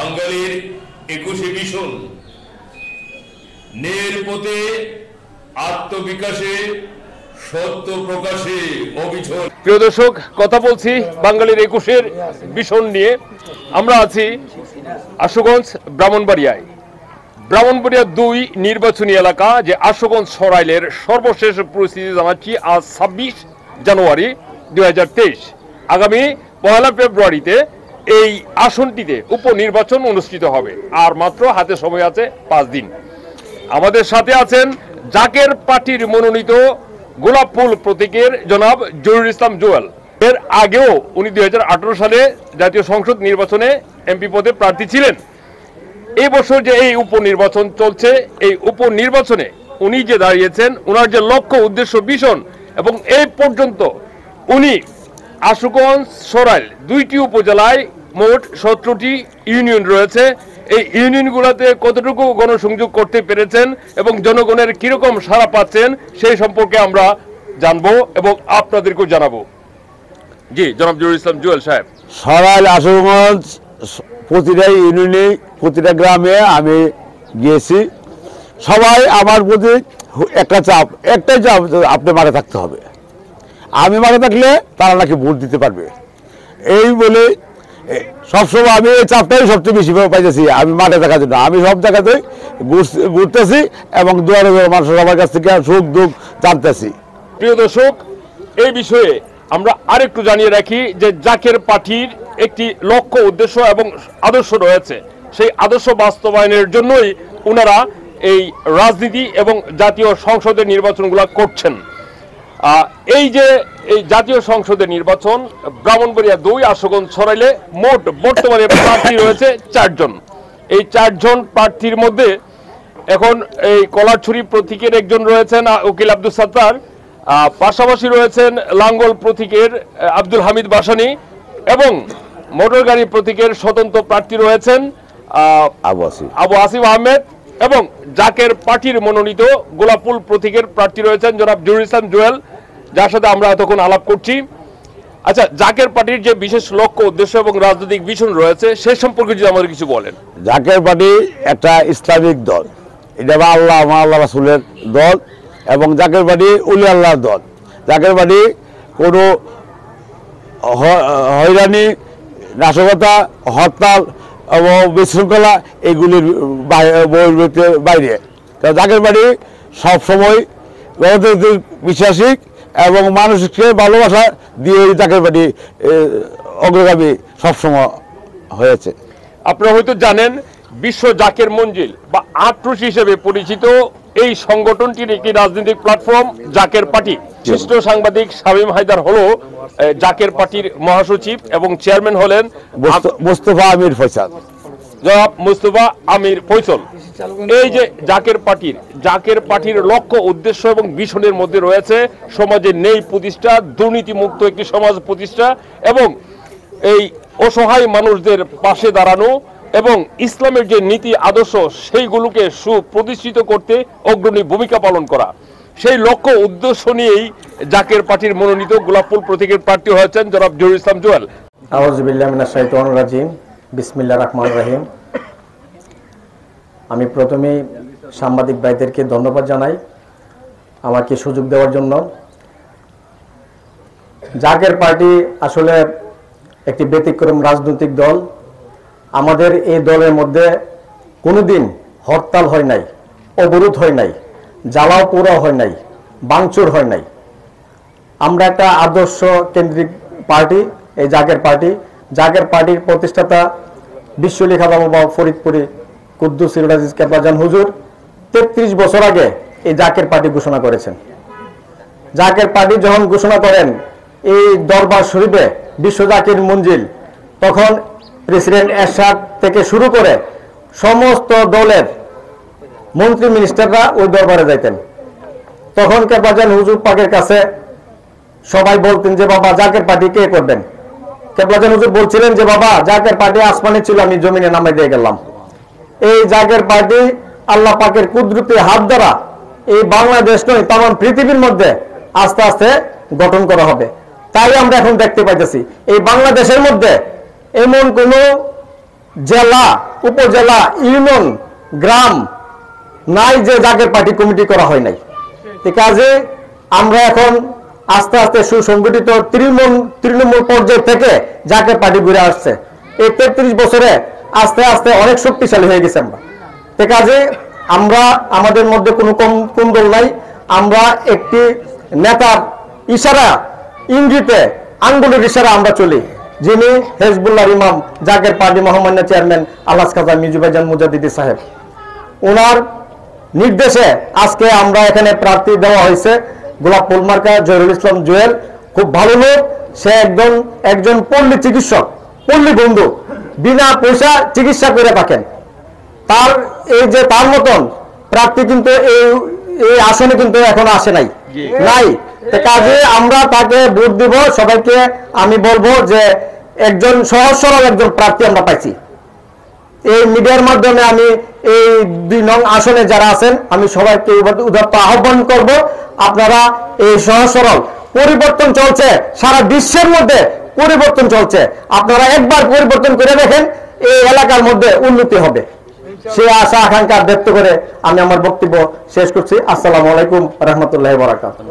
বাঙালির 21শে মিশন ন্যায়ের পথে আত্মবিকাশে সত্য প্রকাশে অবিচল। প্রিয় দর্শক, কথা বলছি বাঙালির 21-এর মিশন নিয়ে। আমরা আছি আশুগঞ্জ ব্রাহ্মণবাড়িয়ায়। ব্রাহ্মণবাড়িয়া 2 নির্বাচনী এলাকা যে আশুগঞ্জ সরাইলের সর্বশেষ পরিস্থিতি জানাচ্ছি। আজ 26 জানুয়ারি 2023, আগামী 1 ফেব্রুয়ারিতে এই আসনটিতে উপনির্বাচন অনুষ্ঠিত হবে। আর মাত্র হাতে সময় আছে 5 দিন। আমাদের সাথে আছেন জাকের পার্টির মনোনীত গোলাপ ফুল প্রতীকের জনাব জহিরুল ইসলাম জুয়েল। এর আগেও উনি 2018 সালে জাতীয় সংসদ নির্বাচনে এমপি পদে প্রার্থী ছিলেন। এই বছর যে এই উপনির্বাচন চলছে, এই উপনির্বাচনে উনি যে দাঁড়িয়েছেন, ওনার যে লক্ষ্য উদ্দেশ্য ভীষণ, এবং এই পর্যন্ত উনি আশুগঞ্জ সরাইল 2টি উপজেলায় মোট 17টি ইউনিয়ন রয়েছে। এই ইউনিয়নগুলোতে কতটুকু গণসংযোগ করতে পেরেছেন এবং জনগণের কিরকম সাড়া পাচ্ছেন সেই সম্পর্কে আমরা জানবো এবং আপনাদেরকেও জানাবো। জি জনাব জহিরুল ইসলাম জুয়েল সাহেব। সরাইল আশুগঞ্জ প্রতিটা ইউনিয়নে প্রতিটা গ্রামে আমি গিয়েছি। সবাই আমার প্রতি একটাই চাপ আপনি মাঠে থাকতে হবে। আমি মাঠে থাকলে তারা নাকি ভোট দিতে পারবে, এই বলে সবসময় আমি এই চাপটাই সবচেয়ে বেশি পাইতেছি। আমি মাঠে থাকার জন্য আমি সব জায়গাতে ঘুরতেছি এবং দুয়ারে দুয়ারে মানুষ সবার কাছ থেকে সুখ দুঃখ জানতেছি। প্রিয় দর্শক, এই বিষয়ে আমরা আরেকটু জানিয়ে রাখি যে জাকের পার্টির একটি লক্ষ্য উদ্দেশ্য এবং আদর্শ রয়েছে। সেই আদর্শ বাস্তবায়নের জন্যই ওনারা এই রাজনীতি এবং জাতীয় সংসদের নির্বাচনগুলো করছেন। এই যে এই জাতীয় সংসদের নির্বাচন ব্রাহ্মণবাড়িয়া 2 আশুগঞ্জ সরাইলে মোট বর্তমানে প্রার্থী রয়েছে 4 জন। এই 4 জন প্রার্থীর মধ্যে এখন এই কলারছড়ি প্রতীকের একজন রয়েছেন উকিল আব্দুল সাত্তার, পাশাপাশি রয়েছেন লাঙ্গল প্রতীকের আব্দুল হামিদ বাসানি, এবং মোটর গাড়ি প্রতীকের স্বতন্ত্র প্রার্থী রয়েছেন আবু আসিফ আহমেদ, এবং জাকের পার্টির মনোনীত গোলাপ ফুল প্রতীকের প্রার্থী রয়েছেন জনাব জহিরুল ইসলাম জুয়েল, যার সাথে আমরা এতক্ষণ আলাপ করছি। আচ্ছা, জাকের পার্টির যে বিশেষ লক্ষ্য উদ্দেশ্য এবং রাজনৈতিক ভিশন রয়েছে সে সম্পর্কে যদি আমাদের কিছু বলেন। জাকের পার্টি একটা ইসলামিক দল, এটা আল্লাহ রাসূলের দল, এবং জাকের পার্টি উলি আল্লাহর দল। জাকের পার্টি কোনো হয়রানি, নাশকতা, হরতাল এবং বিশৃঙ্খলা এগুলির বাইরে। জাকের পার্টি সবসময় গণতান্ত্রিক বিশ্বাসী এবং মানুষকে ভালোবাসা দিয়ে জাকের পার্টি অগ্রগামী সবসময় হয়েছে। আপনারা হয়তো জানেন, বিশ্ব জাকের মঞ্জিল বা আটরস হিসেবে পরিচিত এই সংগঠনটির একটি রাজনৈতিক প্ল্যাটফর্ম জাকের পার্টি। জ্যেষ্ঠ সাংবাদিক শামীম হায়দার হলো জাকের পার্টির মহাসচিব এবং চেয়ারম্যান হলেন মোস্তফা আমির ফয়সাল, জনাব মোস্তফা আমির ফয়সাল। এই যে জাকের পার্টির লক্ষ্য উদ্দেশ্য এবং ভিশনের মধ্যে রয়েছে সমাজের ন্যায় প্রতিষ্ঠা, দুর্নীতিমুক্ত একটি সমাজ প্রতিষ্ঠা, এবং এই অসহায় মানুষদের পাশে দাঁড়ানো, এবং ইসলামের যে নীতি আদর্শ সেইগুলোকে সুপ্রতিষ্ঠিত করতে অগ্রণী ভূমিকা পালন করা। সেই লক্ষ্য উদ্দেশ্য নিয়েই জাকের পার্টির মনোনীত গোলাপ ফুল প্রতীকের প্রার্থী হয়েছেন জনাব জহিরুল ইসলাম জুয়েল। আউযু বিল্লাহি মিনাশ শাইতানির রাজিম, বিসমিল্লাহির রহমানির রহিম। আমি প্রথমেই সাংবাদিক ভাইদেরকে ধন্যবাদ জানাই আমাকে সুযোগ দেওয়ার জন্য। জাকের পার্টি আসলে একটি ব্যতিক্রম রাজনৈতিক দল। আমাদের এই দলের মধ্যে কোনোদিন হরতাল হয় নাই, অবরোধ হয় নাই, জ্বালাও পোড়াও হয় নাই, ভাঙচুর হয় নাই। আমরা একটা আদর্শ কেন্দ্রিক পার্টি, এই জাকের পার্টি। জাকের পার্টির প্রতিষ্ঠাতা বিশ্বলেখা বাবা ফরিদপুরি কুদ্দুস সিরাজিজ কেবলাজান হুজুর 33 বছর আগে এই জাকের পার্টি ঘোষণা করেছেন। জাকের পার্টি যখন ঘোষণা করেন এই দরবার শরীফে বিশ্ব জাকির মঞ্জিল, তখন প্রেসিডেন্ট এরশাদ থেকে শুরু করে সমস্ত দলের মন্ত্রী মিনিস্টাররা ওই দরবারে যাইতেন। তখন কেবলাজান হুজুর পাকের কাছে সবাই বলতেন যে বাবা জাকের পার্টি কে করবেন। কেবলাজান হুজুর বলছিলেন যে বাবা জাকের পার্টি আসমানে ছিল, আমি জমিনে নামাই দিয়ে গেলাম। এই জাকের পার্টি আল্লাহ পাকের কুদরতি হাত দ্বারা এই বাংলাদেশ নয় তামাম পৃথিবীর মধ্যে আস্তে আস্তে গঠন করা হবে। তাই আমরা এখন দেখতে পাইতেছি এই বাংলাদেশের মধ্যে এমন কোন জেলা উপজেলা, ইউনিয়ন, গ্রাম নাই যে জাকের পার্টি কমিটি করা হয় নাই। এই কাজে আমরা এখন আস্তে আস্তে সুসংগঠিত তৃণমূল পর্যায় থেকে জাকের পার্টি ঘুরে আসছে। এই 33 বছরে আস্তে আস্তে অনেক শক্তিশালী হয়ে গেছে আমরা। এই কাজে আমরা আমাদের মধ্যে কোনো কুন্দল নাই। আমরা একটি নেতার ইশারা, ইঙ্গিতে, আঙ্গুলের ইশারা আমরা চলি, যিনি হেজবুল্লাহ ইমাম, জাকের পার্টি মহামান্য চেয়ারম্যান আলহাজ খাজা মিজু ভাইজান মুজাদ্দিদি সাহেব, ওনার নির্দেশে আজকে আমরা এখানে প্রার্থী দেওয়া হয়েছে। গোলাপ ফুল মার্কা জহিরুল ইসলাম জুয়েল খুব ভালো লোক, সে একজন পল্লী চিকিৎসক, পল্লী বন্ধু, বিনা পয়সা চিকিৎসা করে থাকেন। তার এই যে তার মতন প্রার্থী কিন্তু এই আসনে কিন্তু এখন আসে নাই। কাজে আমরা তাকে ভোট দিব। সবাইকে আমি বলবো যে একজন সহজ সরল একজন প্রার্থী আমরা পাইছি। এই মিডিয়ার মাধ্যমে আমি এই 2 নং আসনে যারা আছেন আমি সবাইকে উদাত্ত আহ্বান করব, আপনারা এই সহজ সরল পরিবর্তন চলছে, সারা বিশ্বের মধ্যে পরিবর্তন চলছে, আপনারা একবার পরিবর্তন করে দেখেন, এই এলাকার মধ্যে উন্নতি হবে। সে আশা আকাঙ্ক্ষা ব্যক্ত করে আমি আমার বক্তব্য শেষ করছি। আসসালামু আলাইকুম রহমতুল্লাহ বারাকাতুহু।